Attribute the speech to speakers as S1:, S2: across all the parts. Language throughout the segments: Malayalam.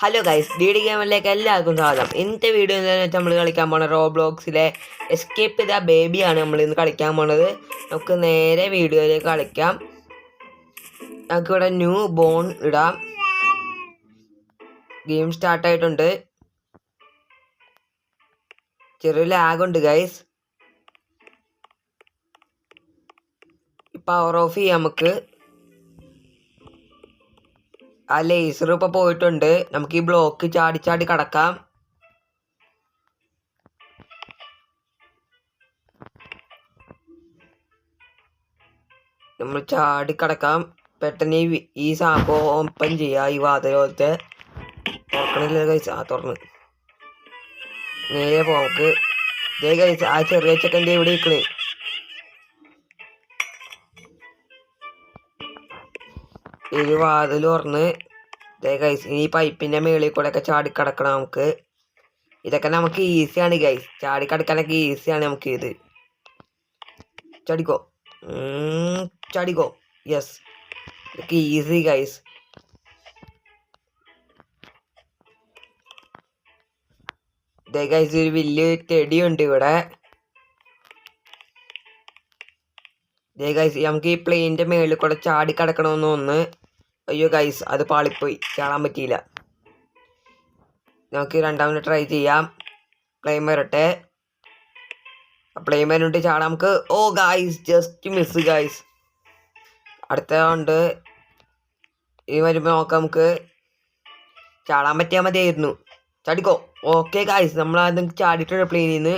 S1: ഹലോ ഗൈസ്, ഡി ഡി ഗെയിമിലേക്ക് എല്ലാവർക്കും സ്വാഗതം. ഇന്നത്തെ വീഡിയോ എന്താണെന്ന് വെച്ചാൽ നമ്മൾ കളിക്കാൻ പോകുന്നത് റോബ്ലോക്സിലെ എസ്കേപ്പ് ദ ബേബിയാണ് നമ്മൾ ഇന്ന് കളിക്കാൻ പോണത്. നമുക്ക് നേരെ വീഡിയോയിലേക്ക് കളിക്കാം. നമുക്കിവിടെ ന്യൂ ബോൺ ഇടാം. ഗെയിം സ്റ്റാർട്ടായിട്ടുണ്ട്. ചെറിയ ലാഗുണ്ട് ഗൈസ്. പവർ ഓഫ് ചെയ്യാം. നമുക്ക് ആ ലേസർ ഇപ്പോൾ പോയിട്ടുണ്ട്. നമുക്ക് ഈ ബ്ലോക്ക് ചാടി ചാടി കടക്കാം. നമ്മൾ ചാടി കടക്കാം. പെട്ടെന്ന് ഈ സംഭവം ഓപ്പൺ ചെയ്യാം. ഈ വാതിൽ പോലത്തെ തുറക്കണില്ല കഴിച്ച്. തുറന്ന് നേരെ പോവാം. നമുക്ക് ഇതേ കഴിച്ച് ആ ചെറിയ ചെക്കൻ്റെ ഇവിടെ ഇരിക്കണേ. ഈ വാതിൽ തുറന്ന് ഇതേ ഗൈസ് ഈ പൈപ്പിൻ്റെ മേളിൽ കൂടെ ഒക്കെ ചാടിക്കടക്കണം. നമുക്ക് ഇതൊക്കെ നമുക്ക് ഈസിയാണ് ഗൈസ്. ചാടിക്കടക്കാനൊക്കെ ഈസിയാണ്. നമുക്ക് ഇത് ചാടിക്കോ ചാടിക്കോ. യെസ്, ഇതൊക്കെ ഈസി ഗൈസ്. ഇതേ ഗൈസ് ഒരു വലിയ ചെടിയുണ്ട് ഇവിടെ. ഇതേ ഗൈസ് നമുക്ക് ഈ പ്ലെയിൻ്റെ മേളിൽ കൂടെ ചാടിക്കടക്കണമെന്ന് ഒന്ന്. അയ്യോ ഗൈസ്, അത് പാളിപ്പോയി, ചാടാൻ പറ്റിയില്ല. നമുക്ക് രണ്ടാമത് ട്രൈ ചെയ്യാം. പ്ലെയിൻ വരട്ടെ. പ്ലെയിൻ വരണ്ട് ചാടാം നമുക്ക്. ഓ ഗൈസ്, ജസ്റ്റ് മിസ് ഗൈസ്. അടുത്തതുകൊണ്ട് ഈ വരുമ്പോൾ നോക്കാം. നമുക്ക് ചാടാൻ പറ്റിയാൽ മതിയായിരുന്നു. ചാടിക്കോ. ഓക്കെ ഗൈസ്, നമ്മൾ ആദ്യം ചാടിയിട്ടുണ്ട് പ്ലെയിനിൽ നിന്ന്.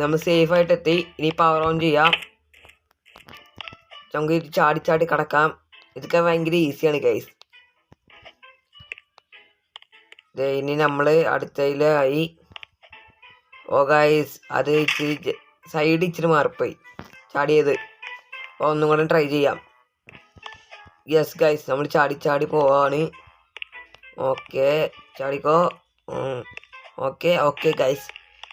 S1: നമ്മൾ സേഫായിട്ട് എത്തി. ഇനി പവർ ഓൺ ചെയ്യാം. നമുക്ക് ചാടി ചാടി കടക്കാം. ഇതൊക്കെ ഭയങ്കര ഈസിയാണ് ഗൈസ്. ഇനി നമ്മൾ അടുത്തതിലായി. ഓ ഗൈസ്, അത് ഇച്ചിരി സൈഡ് ഇച്ചിരി മാറിപ്പോയി ചാടിയത്. അപ്പോൾ ഒന്നും കൂടെ ട്രൈ ചെയ്യാം. യെസ് ഗൈസ്, നമ്മൾ ചാടി ചാടി പോവാണ്. ഓക്കെ, ചാടിക്കോ. ഓക്കെ ഓക്കെ ഗൈസ്,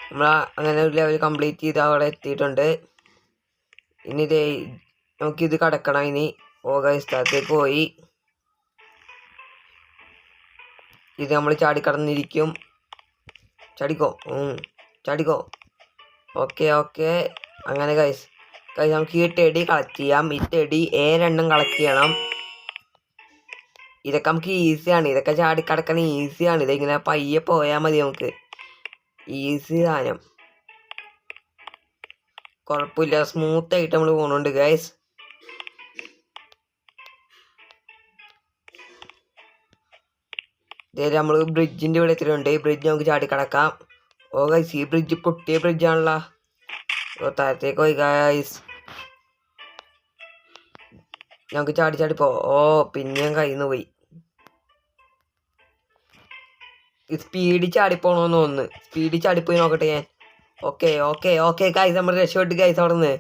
S1: നമ്മൾ അങ്ങനെ ഒരു ലെവൽ കംപ്ലീറ്റ് ചെയ്ത് അവിടെ എത്തിയിട്ടുണ്ട്. ഇനി നമുക്കിത് കടക്കണം. ഇനി സ്ഥലത്തേക്ക് പോയി ഇത് നമ്മൾ ചാടിക്കടന്നിരിക്കും. ചാടിക്കോ ചാടിക്കോ. Okay okay. അങ്ങനെ ഗൈസ് നമുക്ക് ഈ ടെടി കളക്ട് ചെയ്യാം. ഈ ടെടി രണ്ടും കളക്ട് ചെയ്യണം. ഇതൊക്കെ നമുക്ക് ഈസിയാണ്. ഇതൊക്കെ ചാടിക്കടക്കാൻ ഈസിയാണ്. ഇതിങ്ങനെ പയ്യെ പോയാൽ മതി. നമുക്ക് ഈസി സാധനം, കുഴപ്പമില്ല. സ്മൂത്തായിട്ട് നമ്മൾ പോകുന്നുണ്ട് ഗൈസ്. ഇതേ നമ്മൾ ബ്രിഡ്ജിൻ്റെ ഇവിടെ എത്തിയിട്ടുണ്ട്. ഈ ബ്രിഡ്ജ് നമുക്ക് ചാടി കടക്കാം. ഓ ഗൈസ്, ഈ ബ്രിഡ്ജ് പൊട്ടിയ ബ്രിഡ്ജാണല്ലോ. താഴത്തേക്ക് പോയി ഗൈസ്. നമുക്ക് ചാടി ചാടി പിന്നെയും കയ്യിൽ നിന്ന് പോയി. സ്പീഡിൽ ചാടിപ്പോണമെന്ന് തോന്നുന്നു. സ്പീഡിൽ ചാടിപ്പോയി നോക്കട്ടെ ഞാൻ. ഓക്കെ ഓക്കെ ഓക്കെ ഗൈസ്, നമ്മൾ രക്ഷപ്പെട്ട് ഗൈസ് അവിടെ നിന്ന്.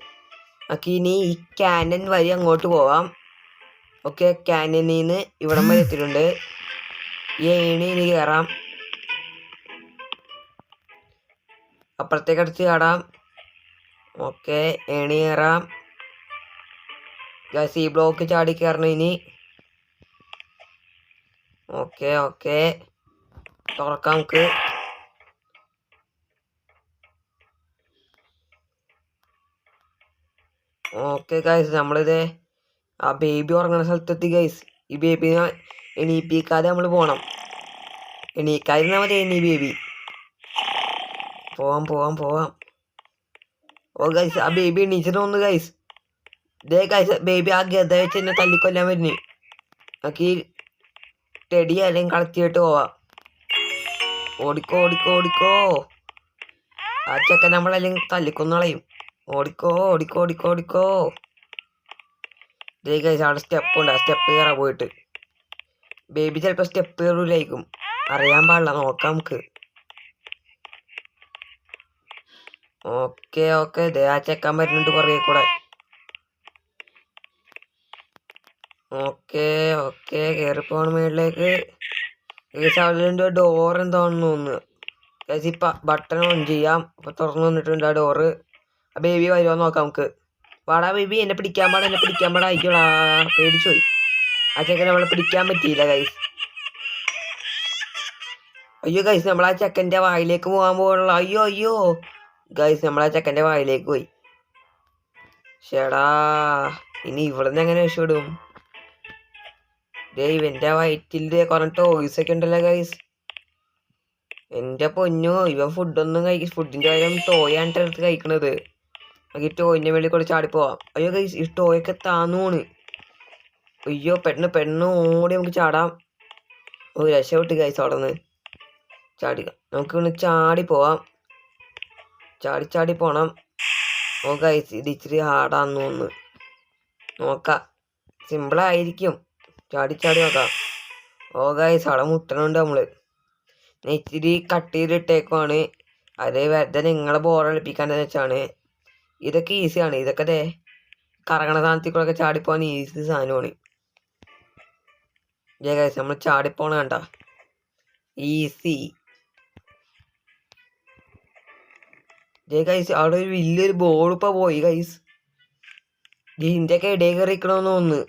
S1: നമുക്ക് ഇനി ഈ ക്യാനൻ വഴി അങ്ങോട്ട് പോവാം. ഓക്കെ, ക്യാനനിൽ നിന്ന് ഇവിടം വരെ എത്തിയിട്ടുണ്ട്. ഈ ഏണി ഇനി കയറാം. അപ്പുറത്തേക്ക് അടുത്ത് ചാടാം. ഓക്കെ, ഏണി കയറാം. ഗൈസ് ഈ ബ്ലോക്ക് ചാടി കയറണം ഇനി. ഓക്കെ ഓക്കെ, തുറക്കാം നമുക്ക്. ഓക്കെ ഗൈസ്, നമ്മളിത് ആ ബേബി ഉറങ്ങുന്ന സ്ഥലത്തെത്തി ഗൈസ്. ഈ ബേബിനെ എണീപ്പിക്കാതെ നമ്മൾ പോകണം. എണീക്കാതിരുന്നാൽ മതി. ഈ ബേബി പോവാം പോവാം പോവാം. ഓ ഗൈസ്, ആ ബേബി എണീച്ചിട്ട് ഒന്ന് ഗൈസ്. ഇതേ ഗൈസ്, ബേബി ആ ഗത വെച്ച് എന്നെ തല്ലിക്കൊല്ലാൻ വരുന്നു. നമുക്ക് ഈ ടെടി അല്ലെങ്കിൽ കളത്തിയിട്ട് പോവാം. ഓടിക്കോ ഓടിക്കോ ഓടിക്കോ. ആ ചെക്കൻ നമ്മളല്ലെങ്കിൽ തല്ലിക്കൊന്നളയും. ഓടിക്കോ ഓടിക്കോ ഓടിക്കോ ഓടിക്കോ. ഇതേ ഗൈസ്, അവിടെ സ്റ്റെപ്പ് ഉണ്ട്. ആ സ്റ്റെപ്പ് കയറാൻ പോയിട്ട് ബേബി ചിലപ്പോൾ സ്റ്റെപ്പ് കയറൂലായിരിക്കും. അറിയാൻ പാടില്ല, നോക്കാം നമുക്ക്. ഓക്കെ ഓക്കെ, ഇതേ ആ ചെക്കാൻ വരുന്നുണ്ട് കുറേ കൂടെ. ഓക്കെ ഓക്കെ, കയറിപ്പോണ മേളിലേക്ക്. അവിടെ ഡോർ എന്താണെന്ന് തോന്നുന്നു. ഗൈസ് ഇപ്പം ബട്ടൺ ഓൺ ചെയ്യാം. അപ്പോൾ തുറന്നു വന്നിട്ടുണ്ട് ആ ഡോറ്. ആ ബേബി വരുമോ നോക്കാം നമുക്ക്. വാടാ ബേബി, എന്നെ പിടിക്കാൻ പാടാ, എന്നെ പിടിക്കാൻ പാടാ. ആയിക്കോടാ, പേടിച്ചു പോയി. ആ ചെക്കൻ നമ്മളെ പിടിക്കാൻ പറ്റിയില്ല ഗൈസ്. അയ്യോ ഗൈസ് നമ്മളാ ചെക്കൻ്റെ വായിലേക്ക് പോകാൻ പോകണല്ലോ. അയ്യോ അയ്യോ ഗൈസ് നമ്മളാ ചെക്കൻ്റെ വായിലേക്ക് പോയി. ചേടാ ഇനി ഇവിടെ നിന്ന് എങ്ങനെ രക്ഷപ്പെടും? ഇവൻ്റെ വയറ്റിൽ കുറെ ടോയ്സ് ഒക്കെ ഉണ്ടല്ലോ ഗൈസ്. എൻ്റെ പൊന്നോ ഇവൻ ഫുഡൊന്നും ഫുഡിൻ്റെ കാര്യം ടോയാണ് എടുത്ത് കഴിക്കണത്. ഈ ടോയിൻ്റെ മേളിൽ കൂടെ ചാടിപ്പോവാം. അയ്യോ ഗൈസ് ഈ ടോയൊക്കെ താന്നൂണ്. അയ്യോ പെണ്ണ് ഓടി നമുക്ക് ചാടാം. രക്ഷപ്പെട്ട് ഗൈസ് അവിടെ നിന്ന് ചാടുക. നമുക്ക് ഇവിടെ ചാടി പോവാം. ചാടി പോണം. ഗൈസ് ഇത് ഇച്ചിരി ഹാർഡാന്ന് തോന്നുന്നു. നോക്കാം, സിമ്പിളായിരിക്കും. ചാടി നോക്കാം. ഗൈസ് അവിടെ മുട്ടണുണ്ട് നമ്മള്. ഇച്ചിരി കട്ട് ചെയ്തിട്ടേക്കുവാണ്. അത് വെറുതെ നിങ്ങളെ ബോറടിപ്പിക്കാന്ന് വെച്ചാണ്. ഇതൊക്കെ ഈസിയാണ്. ഇതൊക്കെ കറങ്ങണ സാധനത്തിൽ കൂടെ ചാടിപ്പോവാൻ ഈസി സാധനമാണ്. ഗൈസ് നമ്മൾ ചാടിപ്പോണ കണ്ട ഈസി. ഗൈസ് അവിടെ ഒരു വലിയൊരു ബോൾ ഇപ്പൊ പോയി ഗൈസ്. ഇതിൻ്റെ ഒക്കെ ഇടയിൽ കയറിക്കണമെന്ന് തോന്നുന്നു.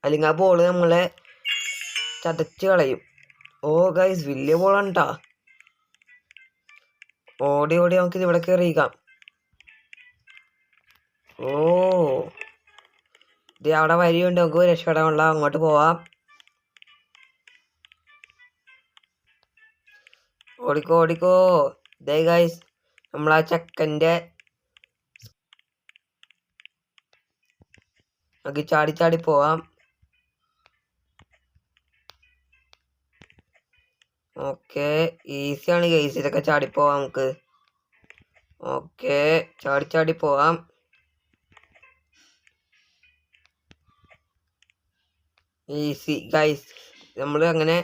S1: അല്ലെങ്കിൽ ആ ബോള് നമ്മളെ ചതച്ച് കളയും. ഗൈസ് വലിയ ബോളാണ്ടാ. ഓടി നമുക്ക് ഇവിടെ കയറിയിക്കാം. ഇത് അവിടെ വരിയുണ്ട്. നമുക്ക് രക്ഷപ്പെടാനുള്ള അങ്ങോട്ട് പോവാം. ഓടിക്കോ. ഇതേ ഗൈസ് നമ്മളാ ചെക്കൻ്റെ നമുക്ക് ചാടി പോവാം. ഓക്കെ ഈസിയാണ് ഗൈസ്. ഇതൊക്കെ ചാടിപ്പോവാം നമുക്ക്. ഓക്കെ ചാടി പോവാം. Easy guys. നമ്മൾ അങ്ങനെ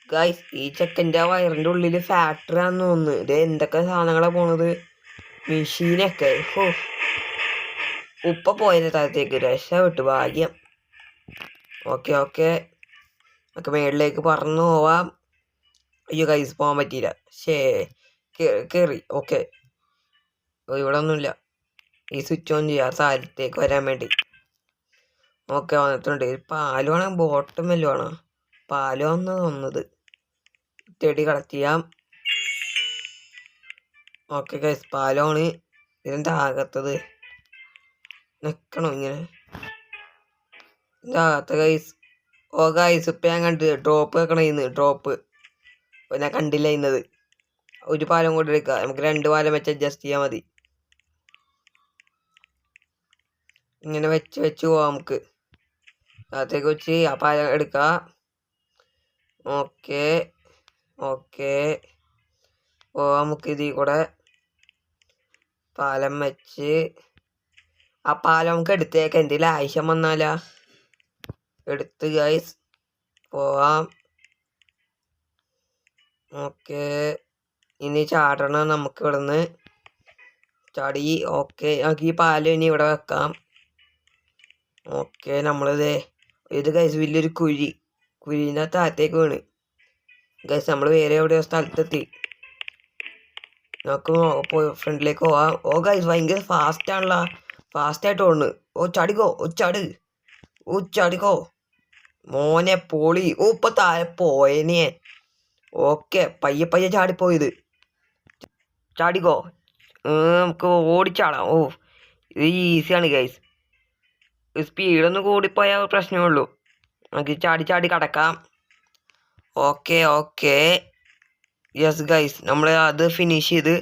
S1: ഗൈസ് ഈ ചെക്കൻ്റെ വയറിൻ്റെ ഉള്ളിൽ ഫാക്ടറി ആണെന്ന് തോന്നുന്നു. ഇത് എന്തൊക്കെ സാധനങ്ങളാണ് പോണത്. മെഷീനൊക്കെ. ഉപ്പ പോയതിൻ്റെ താഴത്തേക്ക് രക്ഷപ്പെട്ടു ഭാഗ്യം. ഓക്കെ നമുക്ക് മേളിലേക്ക് പറന്നു പോവാം. അയ്യോ ഗൈസ് പോകാൻ പറ്റിയില്ല. കയറി. ഓക്കെ ഇവിടെ ഒന്നുമില്ല. ഈ സ്വിച്ച് ഓൺ ചെയ്യാം താഴത്തേക്ക് വരാൻ വേണ്ടി. ഓക്കെ വന്നിട്ടുണ്ട്. പാലുവാണോ ബോട്ടും വല്ലതും ആണോ? പാലുവാന്ന് തോന്നുന്നത്. തേടി കളക്ട് ചെയ്യാം. ഓക്കെ ഗൈസ് പാലമാണ്. ഇതിൻ്റെ ആകത്തത് നിൽക്കണോ ഇങ്ങനെ ഇതാകത്ത ഗൈസ്. ഗൈസ് ഇപ്പം ഞാൻ കണ്ട് ഡ്രോപ്പ് വെക്കണേന്ന്. ഡ്രോപ്പ് ഞാൻ കണ്ടില്ല ഇന്നത്. ഒരു പാലം കൂടി എടുക്കുക. നമുക്ക് 2 പാലം വെച്ച് അഡ്ജസ്റ്റ് ചെയ്യാൻ മതി. ഇങ്ങനെ വെച്ച് പോവാം നമുക്ക്. അകത്തേക്ക് വെച്ച് ആ പാലം എടുക്കുക. ഓക്കെ നമുക്ക് ഇതിൽ കൂടെ പാലം വെച്ച് ആ പാലം നമുക്ക് എടുത്തേക്ക്. എന്തെങ്കിലും ആവശ്യം വന്നാലാ എടുത്ത് ഗൈസ് പോവാം. ഓക്കെ ഇനി ചാടണം നമുക്ക് ഇവിടെ നിന്ന്. ചാടി. ഓക്കെ നമുക്ക് ഈ പാലം ഇനി ഇവിടെ വെക്കാം. ഓക്കെ ഇത് ഗൈസ് വലിയൊരു കുഴീൻ്റെ താഴത്തേക്ക് വീണ് ഗൈസ്. നമ്മൾ വേറെ എവിടെയോ സ്ഥലത്തെത്തി. നമുക്ക് പോയി ഫ്രണ്ടിലേക്ക് പോവാം. ഗൈസ് ഭയങ്കര ഫാസ്റ്റാണല്ലോ. ഫാസ്റ്റായിട്ട് ഓടുന്നു. ചാടിക്കോ മോനെ പൊളി. ഇപ്പൊ താഴെ പോയനെ. ഓക്കെ പയ്യെ ചാടിപ്പോയത്. ചാടിക്കോ നമുക്ക് ഓടിച്ചാടാം. ഇത് ഈസിയാണ് ഗൈസ്. സ്പീഡൊന്നും കൂടിപ്പോയാൽ പ്രശ്നമേ ഉള്ളൂ. നമുക്ക് ചാടി കടക്കാം. ഓക്കെ യെസ് ഗൈസ് നമ്മൾ അത് ഫിനിഷ് ചെയ്ത്.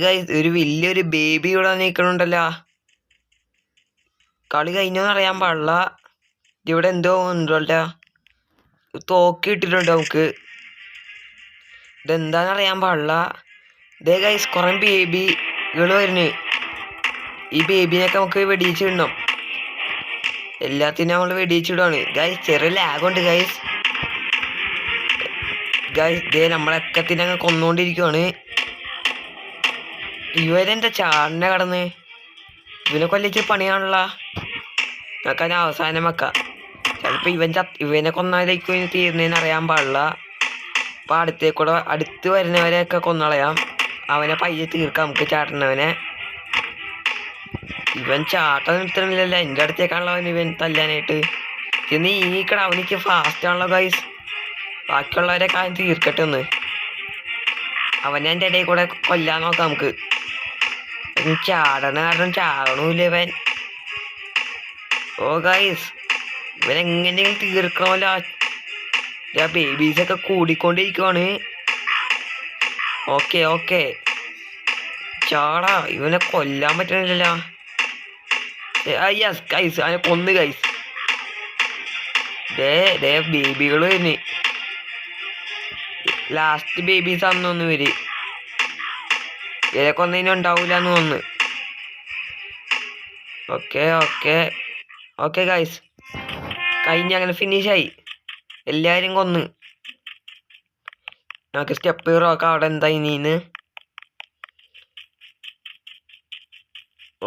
S1: ഗൈസ് ഒരു വലിയൊരു ബേബി ഇവിടെ നിൽക്കണുണ്ടല്ലോ. കളി കഴിഞ്ഞോന്ന് അറിയാൻ പാടില്ല. ഇവിടെ എന്തോ ഉണ്ടല്ലോ. തോക്കി ഇട്ടിട്ടുണ്ട് നമുക്ക്. ഇതെന്താന്ന് അറിയാൻ പാടില്ല. ഗൈസ് കുറെ ബേബികൾ വരുന്നു. ഈ ബേബിനെയൊക്കെ നമുക്ക് വെടിയിച്ചിടണം. എല്ലാത്തിനും നമ്മൾ വെടിയിച്ചിടുകയാണ് ഗൈസ്. ചെറിയ ലാഗുണ്ട് ഗൈസ്. നമ്മളൊക്കെ അങ്ങ് കൊന്നുകൊണ്ടിരിക്കുവാണ്. ഇവരെന്താ ചാടിനെ കടന്ന്. ഇവനെ കൊല്ലിച്ച് പണിയാണല്ലോ. നമുക്ക് അതിന് അവസാനം വെക്കാം. ചിലപ്പോൾ ഇവനെ കൊന്നാലേക്കും തീർന്നതെന്ന് അറിയാൻ പാടില്ല. അപ്പം അടുത്ത് വരുന്നവരെയൊക്കെ കൊന്നളയാം. അവനെ പയ്യെ തീർക്കാം നമുക്ക് ചാടുന്നവനെ. ഇവൻ ചാട്ടം നിർത്തണില്ലല്ലോ. എൻ്റെ അടുത്തേക്കാണല്ലോ ഇവൻ തല്ലാനായിട്ട്. ഇന്ന് ഈക്കട അവനിക്ക് ഫാസ്റ്റ് ആണല്ലോ ഗൈസ്. ബാക്കിയുള്ളവരെ കാര്യം തീർക്കട്ടെ ഒന്ന്. അവനെ എൻ്റെ ഇടയിൽ കൂടെ കൊല്ലാൻ നോക്കാം നമുക്ക്. ചാടണ കാരണം ചാടണൂല്ല ഇവൻ. ഓ ഗൈസ് ഇവൻ എങ്ങനെയെങ്കിലും തീർക്കണമല്ലോ. ബേബീസൊക്കെ കൂടിക്കൊണ്ടിരിക്കുവാണ്. Okay okay ചാടാ. ഇവനെ കൊല്ലാൻ പറ്റണില്ലല്ലോ. യെസ് ഗൈസ് അവനെ കൊന്ന് ഗൈസ്. ബേബികൾ തന്നെ ലാസ്റ്റ് ബേബീസ് ആണെന്ന് ഇവര്. ഇവരൊക്കെ ഒന്നിനും ഉണ്ടാവൂല എന്ന് തോന്നുന്നു. ഓക്കെ ഓക്കെ ഓക്കെ ഗൈസ് കഴിഞ്ഞ അങ്ങനെ ഫിനിഷായി. എല്ലാവരും കൊന്ന്. നമുക്ക് സ്റ്റെപ്പ് ഒക്കെ അവിടെ എന്താ ഇനിന്ന്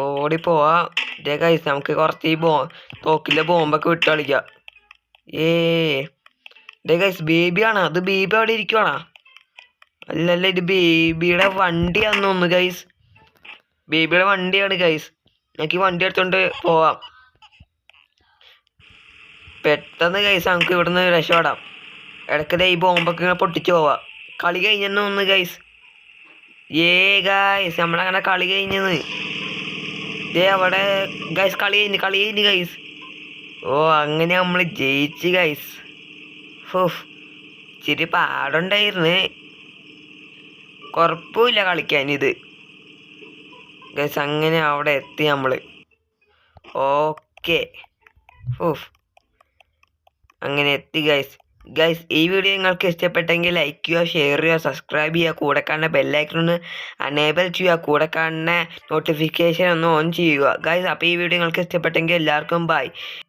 S1: ഓടിപ്പോവാ. ഇതേ ഗൈസ് നമുക്ക് കുറച്ച് ഈ തോക്കിലെ ബോംബൊക്കെ വിട്ട് കളിക്കാം. ഇതേ ഗൈസ് ബേബിയാണോ? അത് ബേബി അവിടെ ഇരിക്കുവാണോ? അല്ലല്ല ഇത് ബേബിയുടെ വണ്ടിയാന്ന് തോന്നുന്നു ഗൈസ്. ബേബിയുടെ വണ്ടിയാണ് ഗൈസ്. നമുക്ക് ഈ വണ്ടി എടുത്തോണ്ട് പോവാം പെട്ടെന്ന് ഗൈസ്. നമുക്ക് ഇവിടുന്ന് രക്ഷപ്പെടാം. ഇടയ്ക്കതേ ഈ ബോംബൊക്കെ ഇങ്ങനെ പൊട്ടിച്ച് പോവാം. കളി കഴിഞ്ഞെന്ന് തോന്നുന്നു ഗൈസ്. ഗൈസ് നമ്മളങ്ങനെ കളി കഴിഞ്ഞത്. അവിടെ ഗൈസ് കളി കഴിഞ്ഞ് ഗൈസ്. ഓ അങ്ങനെ നമ്മൾ ജയിച്ച് ഗൈസ്. ഇച്ചിരി പാടുണ്ടായിരുന്നു. കുഴപ്പമില്ല കളിക്കാനിത് ഗൈസ്. അങ്ങനെ അവിടെ എത്തി നമ്മൾ. ഓക്കെ അങ്ങനെ എത്തി ഗൈസ്. ഈ വീഡിയോ നിങ്ങൾക്ക് ഇഷ്ടപ്പെട്ടെങ്കിൽ ലൈക്ക് ചെയ്യുക, ഷെയർ ചെയ്യുക, സബ്സ്ക്രൈബ് ചെയ്യുക, കൂടെ കാണുന്ന ബെല്ലൈക്കൺ ഒന്ന് അനേബിൾ ചെയ്യുക, കൂടെ കാണുന്ന നോട്ടിഫിക്കേഷൻ ഒന്ന് ഓൺ ചെയ്യുക ഗൈസ്. അപ്പോൾ ഈ വീഡിയോ നിങ്ങൾക്ക് ഇഷ്ടപ്പെട്ടെങ്കിൽ എല്ലാവർക്കും ബൈ.